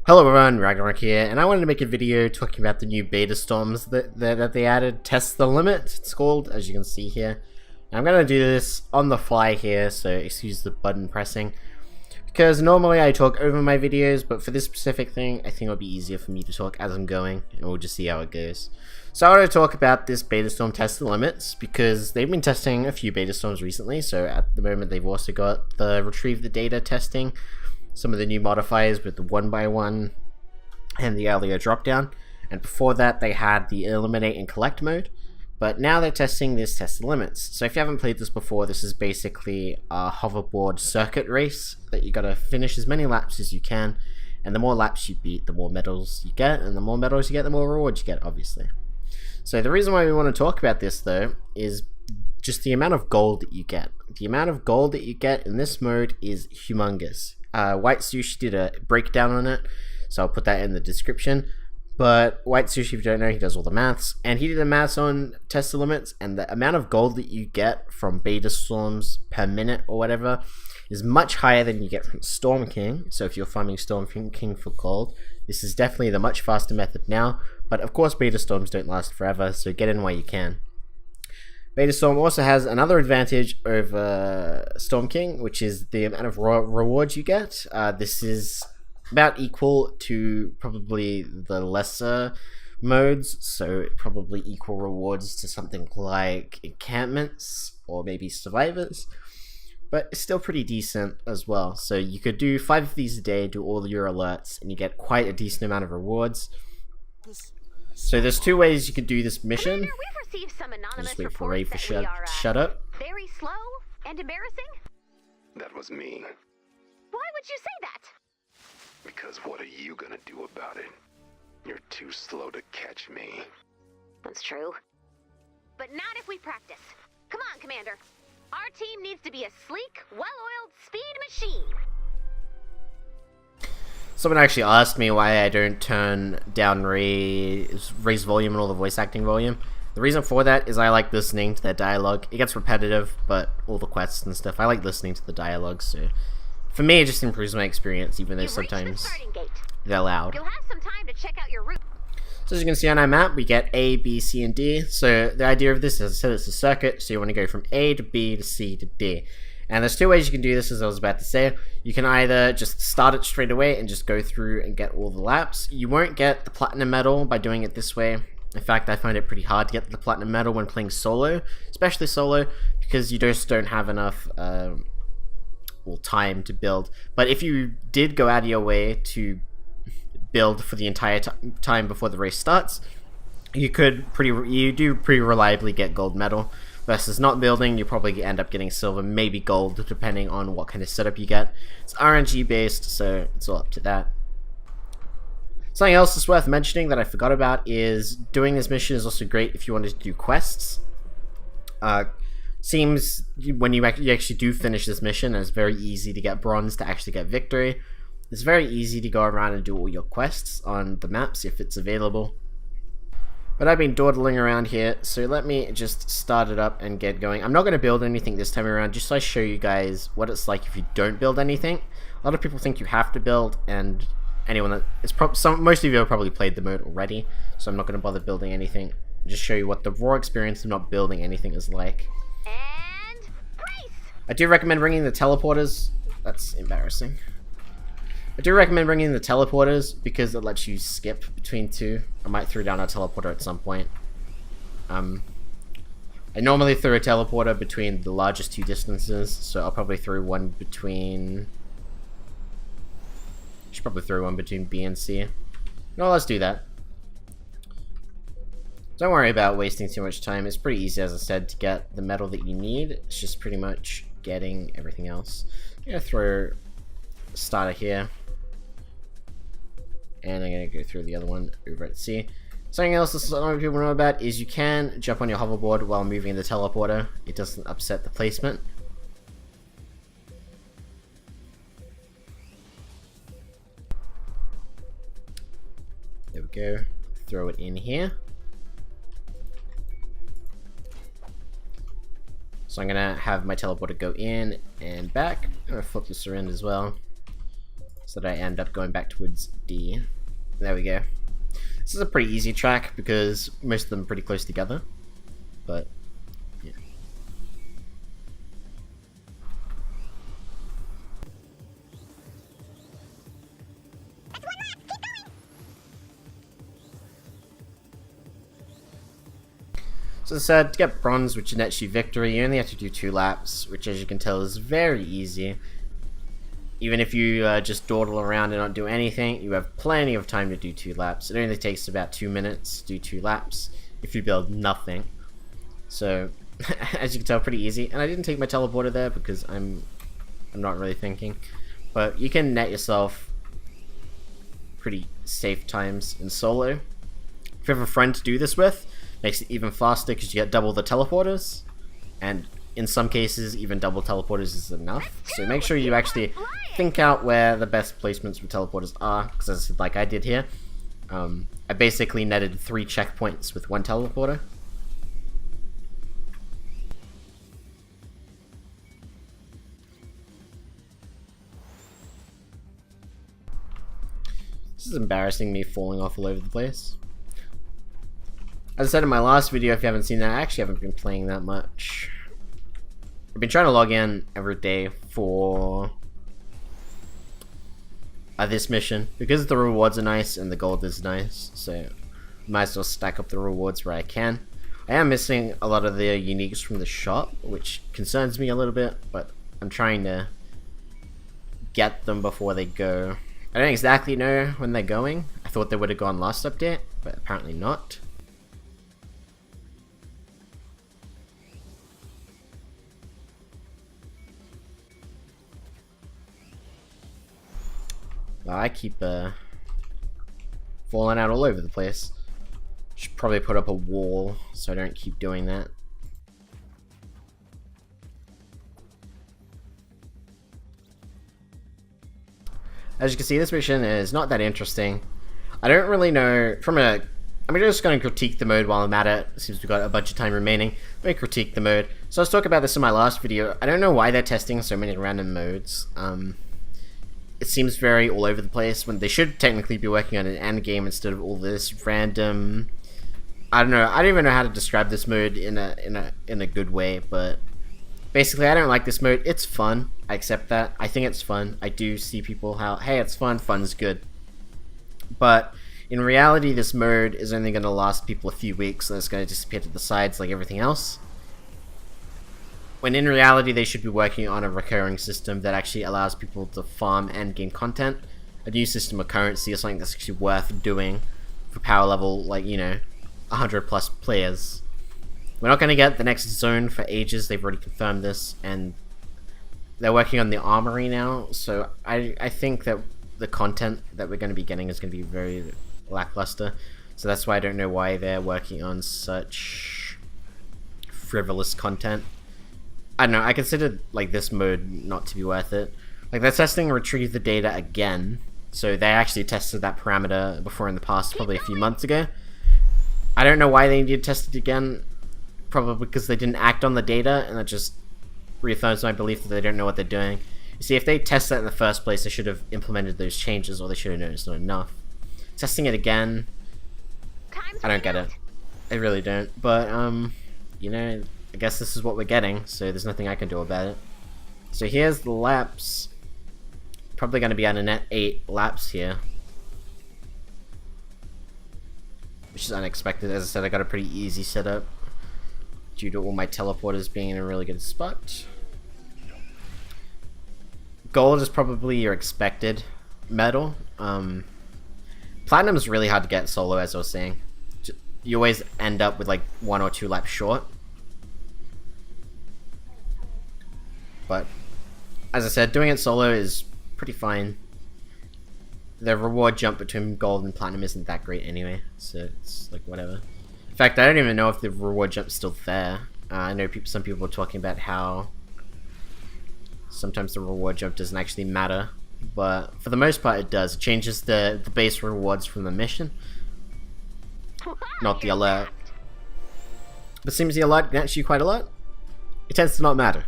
Hello everyone, Ragnarok here, and I wanted to make a video talking about the new beta storms that they added. Test the Limit, it's called, as you can see here. And I'm going to do this on the fly here, so excuse the button pressing. Because normally I talk over my videos, but for this specific thing, I think it'll be easier for me to talk as I'm going, and we'll just see how it goes. So I want to talk about this beta storm Test the Limits, because they've been testing a few beta storms recently, so at the moment they've also got the Retrieve the Data testing, some of the new modifiers with the 1x1 and the earlier drop down, and before that they had the eliminate and collect mode, but now they're testing this Test the Limits. So if you haven't played this before, this is basically a hoverboard circuit race that you gotta finish as many laps as you can, and the more laps you beat, the more medals you get, and the more medals you get, the more rewards you get, obviously. So the reason why we want to talk about this though is just the amount of gold that you get. The amount of gold that you get in this mode is humongous. Whitesushi did a breakdown on it, so I'll put that in the description. But Whitesushi, if you don't know, he does all the maths, and he did the maths on Test the Limits, and the amount of gold that you get from beta storms per minute or whatever is much higher than you get from Storm King. So if you're farming Storm King for gold, this is definitely the much faster method now. But of course, beta storms don't last forever, so get in while you can. Beta Storm also has another advantage over Storm King, which is the amount of rewards you get. This is about equal to probably the lesser modes, so probably equal rewards to something like encampments or maybe survivors, but it's still pretty decent as well. So you could do 5 of these a day, do all your alerts, and you get quite a decent amount of rewards. So there's 2 ways you could do this mission. Commander, we've received some anonymous Just wait for reports Ray to that shut we are, up. very slow and embarrassing. That was me. Why would you say that? Because what are you gonna do about it? You're too slow to catch me. That's true. But not if we practice. Come on, Commander. Our team needs to be a sleek, well-oiled speed machine. Someone actually asked me why I don't turn down Ray's volume and all the voice acting volume. The reason for that is I like listening to their dialogue. It gets repetitive, but all the quests and stuff, I like listening to the dialogue, so for me it just improves my experience, even though sometimes they're loud. You'll have some time to check out your route. So as you can see on our map, we get A, B, C, and D. So the idea of this, as I said, it's a circuit, so you want to go from A to B to C to D. And there's 2 ways you can do this, as I was about to say. You can either just start it straight away and just go through and get all the laps. You won't get the platinum medal by doing it this way. In fact, I find it pretty hard to get the platinum medal when playing solo, especially solo, because you just don't have enough time to build. But if you did go out of your way to build for the entire time before the race starts, you do pretty reliably get gold medal. Versus not building, you probably end up getting silver, maybe gold, depending on what kind of setup you get. It's RNG based, so it's all up to that. Something else that's worth mentioning that I forgot about is doing this mission is also great if you wanted to do quests. Seems when you actually do finish this mission, and it's very easy to get bronze to actually get victory. It's very easy to go around and do all your quests on the maps if it's available. But I've been dawdling around here, so let me just start it up and get going. I'm not going to build anything this time around, just so I show you guys what it's like if you don't build anything. A lot of people think you have to build, and anyone that most of you have probably played the mode already, so I'm not going to bother building anything. I'll just show you what the raw experience of not building anything is like. And race! I do recommend bringing the teleporters. That's embarrassing. I do recommend bringing the teleporters because it lets you skip between 2. I might throw down a teleporter at some point. I normally throw a teleporter between the largest 2 distances, so I'll probably throw one between... I should probably throw one between B and C. No, let's do that. Don't worry about wasting too much time. It's pretty easy, as I said, to get the medal that you need. It's just pretty much getting everything else. I'm gonna throw a starter here. And I'm going to go through the other one over at C. Something else that a lot of people know about is you can jump on your hoverboard while moving the teleporter. It doesn't upset the placement. There we go. Throw it in here. So I'm going to have my teleporter go in and back. I'm going to flip this around as well. so that I end up going back towards D. There we go. This is a pretty easy track because most of them are pretty close together, but yeah. So as I said, to get bronze, which nets you victory, you only have to do 2 laps, which as you can tell is very easy. Even if you just dawdle around and not do anything, you have plenty of time to do 2 laps. It only takes about 2 minutes to do 2 laps if you build nothing. So, as you can tell, pretty easy. And I didn't take my teleporter there because I'm not really thinking. But you can net yourself pretty safe times in solo. If you have a friend to do this with, makes it even faster because you get double the teleporters, and in some cases even double teleporters is enough. So make sure you actually think out where the best placements for teleporters are, because as I said, like I did here, I basically netted 3 checkpoints with 1 teleporter. This is embarrassing, me falling off all over the place. As I said in my last video, if you haven't seen that, I actually haven't been playing that much. I've been trying to log in every day for this mission, because the rewards are nice and the gold is nice, so might as well stack up the rewards where I can. I am missing a lot of the uniques from the shop, which concerns me a little bit, but I'm trying to get them before they go. I don't exactly know when they're going. I thought they would have gone last update, but apparently not. I keep falling out all over the place. Should probably put up a wall so I don't keep doing that. As you can see, this mission is not that interesting. I don't really know I'm just going to critique the mode while I'm at it, since we've got a bunch of time remaining. Let me critique the mode. So I was talking about this in my last video. I don't know why they're testing so many random modes. It seems very all over the place when they should technically be working on an end game instead of all this random. I don't know. I don't even know how to describe this mode in a good way, but basically, I don't like this mode. It's fun. I accept that. I think it's fun. I do see people how, hey, it's fun. Fun's good. But in reality, this mode is only going to last people a few weeks, and it's going to disappear to the sides like everything else. When in reality, they should be working on a recurring system that actually allows people to farm endgame content. A new system of currency or something that's actually worth doing for power level, like, you know, 100 plus players. We're not going to get the next zone for ages. They've already confirmed this, and they're working on the armory now. So I think that the content that we're going to be getting is going to be very lackluster. So that's why I don't know why they're working on such frivolous content. I don't know, I consider like this mode not to be worth it. Like, they're testing retrieve the data again, so they actually tested that parameter before in the past, probably a few months ago. I don't know why they need to test it again, probably because they didn't act on the data, and that just reaffirms my belief that they don't know what they're doing. You see, if they test that in the first place, they should have implemented those changes, or they should have known it's not enough. Testing it again, I don't get it. I really don't, but, you know, I guess this is what we're getting, so there's nothing I can do about it. So here's the laps. Probably going to be at a net 8 laps here, which is unexpected. As I said, I got a pretty easy setup due to all my teleporters being in a really good spot. Gold is probably your expected medal. Platinum is really hard to get solo, as I was saying. You always end up with like 1 or 2 laps short. But as I said, doing it solo is pretty fine. The reward jump between gold and platinum isn't that great anyway, so it's like whatever. In fact, I don't even know if the reward jump's still there. I know some people are talking about how sometimes the reward jump doesn't actually matter, but for the most part it does. It changes the base rewards from the mission, not the alert. But seems the alert can actually quite a lot. It tends to not matter.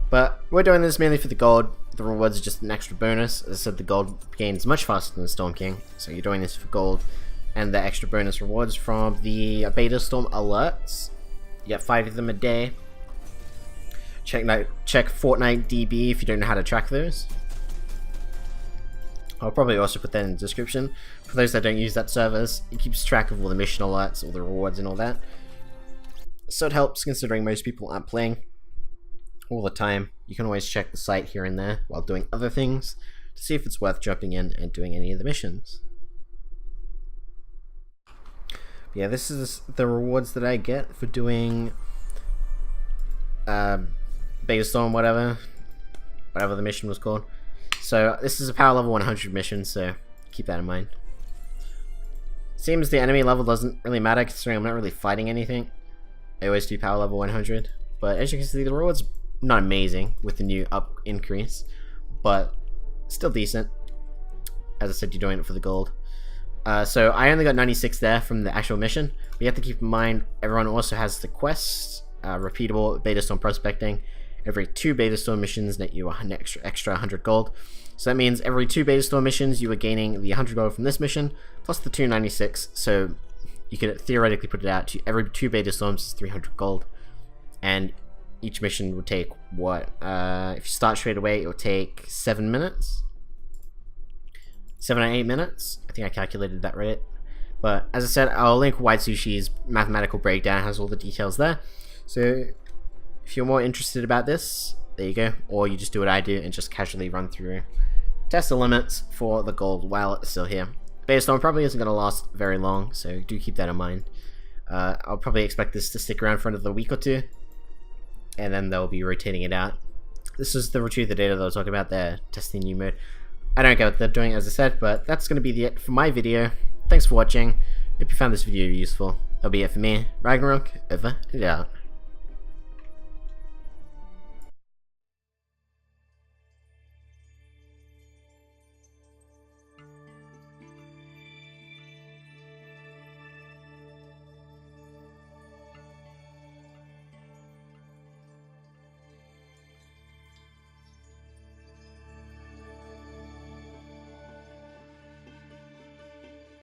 But we're doing this mainly for the gold. the rewards are just an extra bonus. As I said, the gold gains much faster than the Storm King, so you're doing this for gold. And the extra bonus rewards from the Beta Storm alerts. You get 5 of them a day. Check FortniteDB if you don't know how to track those. I'll probably also put that in the description. For those that don't use that service, it keeps track of all the mission alerts, all the rewards and all that. So it helps considering most people aren't playing all the time. You can always check the site here and there while doing other things to see if it's worth jumping in and doing any of the missions. Yeah, this is the rewards that I get for doing Beta Storm, whatever the mission was called. So this is a power level 100 mission, so keep that in mind. Seems the enemy level doesn't really matter considering I'm not really fighting anything. I always do power level 100, but as you can see, the rewards not amazing with the new increase, but still decent. As I said, you're doing it for the gold. So I only got 96 there from the actual mission, but you have to keep in mind everyone also has the quest, repeatable Beta Storm prospecting. Every 2 Beta Storm missions net you an extra 100 gold. So that means every 2 Beta Storm missions you are gaining the 100 gold from this mission, plus the 296, so you could theoretically put it out to every 2 Beta Storms is 300 gold. And each mission would take, what, if you start straight away, it will take 7 minutes? 7 or 8 minutes? I think I calculated that right. But as I said, I'll link Whitesushi's mathematical breakdown, it has all the details there. So if you're more interested about this, there you go. Or you just do what I do and just casually run through, test the limits for the gold while it's still here. Beta Storm probably isn't going to last very long, so do keep that in mind. I'll probably expect this to stick around for another week or 2, and then they'll be rotating it out. This is the retrieve the data that I was talking about there, testing new mode. I don't get what they're doing, as I said, but that's going to be it for my video. Thanks for watching. Hope you found this video useful. That'll be it for me. Ragnarok, over and out.